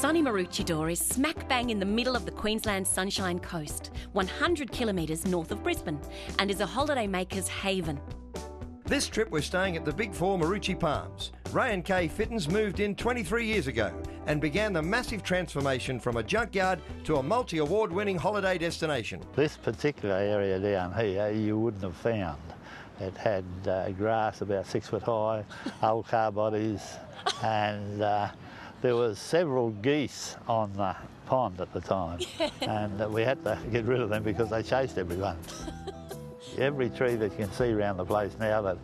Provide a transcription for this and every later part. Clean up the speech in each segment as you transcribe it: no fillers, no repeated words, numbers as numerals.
sunny Maroochydore is smack bang in the middle of the Queensland Sunshine Coast, 100 kilometres north of Brisbane, and is a holidaymaker's haven. This trip we're staying at the BIG4 Maroochy Palms. Ray and Kay Fittens moved in 23 years ago and began the massive transformation from a junkyard to a multi-award-winning holiday destination. This particular area down here you wouldn't have found. It had grass about 6 foot high, old car bodies, and there was several geese on the pond at the time, and we had to get rid of them because they chased everyone. Every tree that you can see around the place now that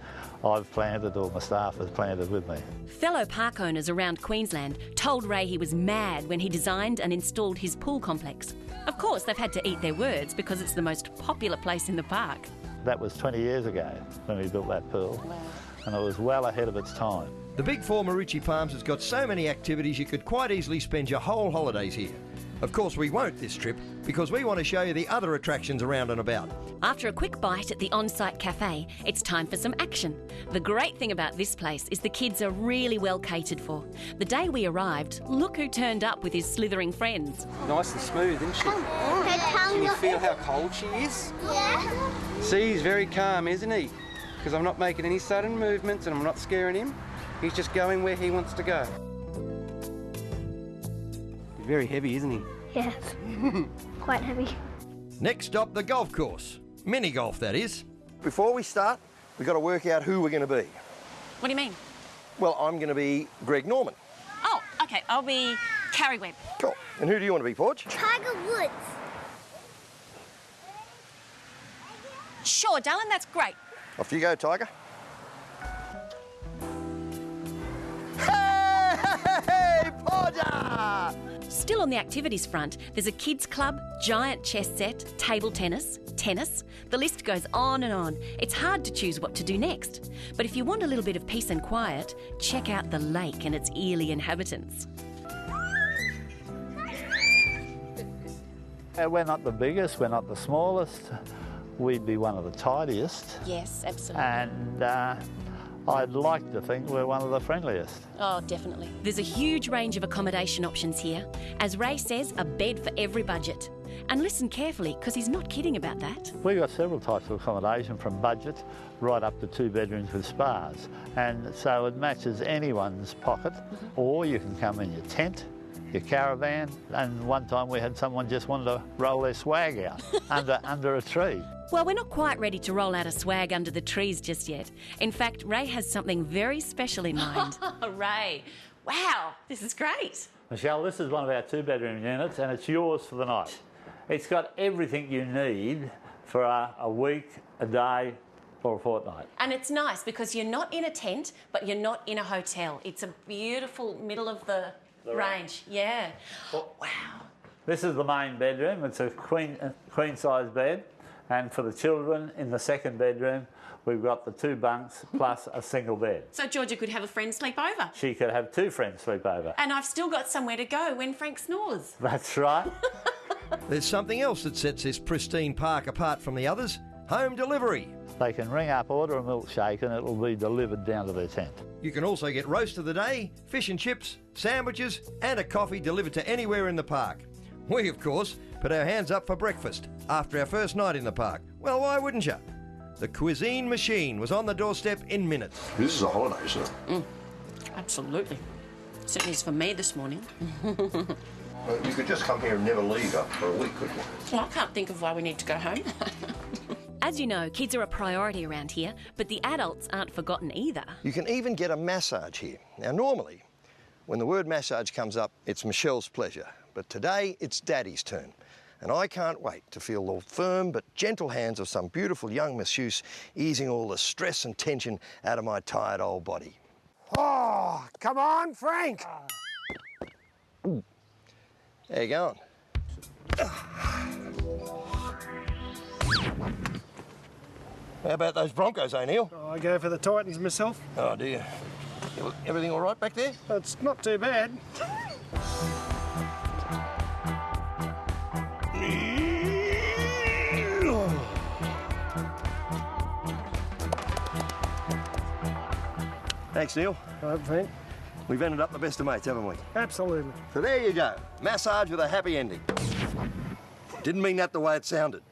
I've planted or my staff has planted with me. Fellow park owners around Queensland told Ray he was mad when he designed and installed his pool complex. Of course, they've had to eat their words because it's the most popular place in the park. That was 20 years ago when we built that pool, and it was well ahead of its time. The BIG4 Maroochy Palms has got so many activities you could quite easily spend your whole holidays here. Of course, we won't this trip because we want to show you the other attractions around and about. After a quick bite at the on-site cafe, it's time for some action. The great thing about this place is the kids are really well catered for. The day we arrived, look who turned up with his slithering friends. Nice and smooth, isn't she? Can you feel how cold she is? Yeah. See, he's very calm, isn't he? Because I'm not making any sudden movements and I'm not scaring him. He's just going where he wants to go. He's very heavy, isn't he? Yes, quite heavy. Next stop, the golf course. Mini golf, that is. Before we start, we've got to work out who we're going to be. What do you mean? Well, I'm going to be Greg Norman. Oh, OK, I'll be Carrie Webb. Cool. And who do you want to be, Porch? Tiger Woods. Sure, darling, that's great. Off you go, Tiger. Hey, Porter! Still on the activities front, there's a kids club, giant chess set, table tennis. The list goes on and on. It's hard to choose what to do next. But if you want a little bit of peace and quiet, check out the lake and its eerie inhabitants. We're not the biggest, we're not the smallest. We'd be one of the tidiest. Yes, absolutely. And I'd like to think we're one of the friendliest. Oh, definitely. There's a huge range of accommodation options here. As Ray says, a bed for every budget. And listen carefully, because he's not kidding about that. We've got several types of accommodation, from budget right up to 2 bedrooms with spas. And so it matches anyone's pocket. Or you can come in your tent, your caravan, and one time we had someone just wanted to roll their swag out under a tree. Well, we're not quite ready to roll out a swag under the trees just yet. In fact, Ray has something very special in mind. Ray, wow, this is great. Michelle, this is one of our 2-bedroom units and it's yours for the night. It's got everything you need for a week, a day or a fortnight. And it's nice because you're not in a tent, but you're not in a hotel. It's a beautiful middle of the range. Yeah. Well, wow. This is the main bedroom. It's a queen size bed. And for the children in the 2nd bedroom, we've got the 2 bunks plus a single bed. So Georgia could have a friend sleep over. She could have 2 friends sleep over. And I've still got somewhere to go when Frank snores. That's right. There's something else that sets this pristine park apart from the others: home delivery. They can ring up, order a milkshake, and it'll be delivered down to their tent. You can also get roast of the day, fish and chips, sandwiches, and a coffee delivered to anywhere in the park. We, of course, put our hands up for breakfast after our first night in the park. Well, why wouldn't you? The cuisine machine was on the doorstep in minutes. This is a holiday, isn't it? Absolutely. Certainly is for me this morning. Well, you could just come here and never leave for a week, couldn't you? Well, I can't think of why we need to go home. As you know, kids are a priority around here, but the adults aren't forgotten either. You can even get a massage here. Now, normally, when the word massage comes up, it's Michelle's pleasure. But today, it's Daddy's turn. And I can't wait to feel the firm but gentle hands of some beautiful young masseuse easing all the stress and tension out of my tired old body. Oh, come on, Frank! How you going? How about those Broncos, eh, Neil? I go for the Titans myself. Oh, dear. Everything all right back there? It's not too bad. Thanks, Neil. Right, Frank. We've ended up the best of mates, haven't we? Absolutely. So there you go. Massage with a happy ending. Didn't mean that the way it sounded.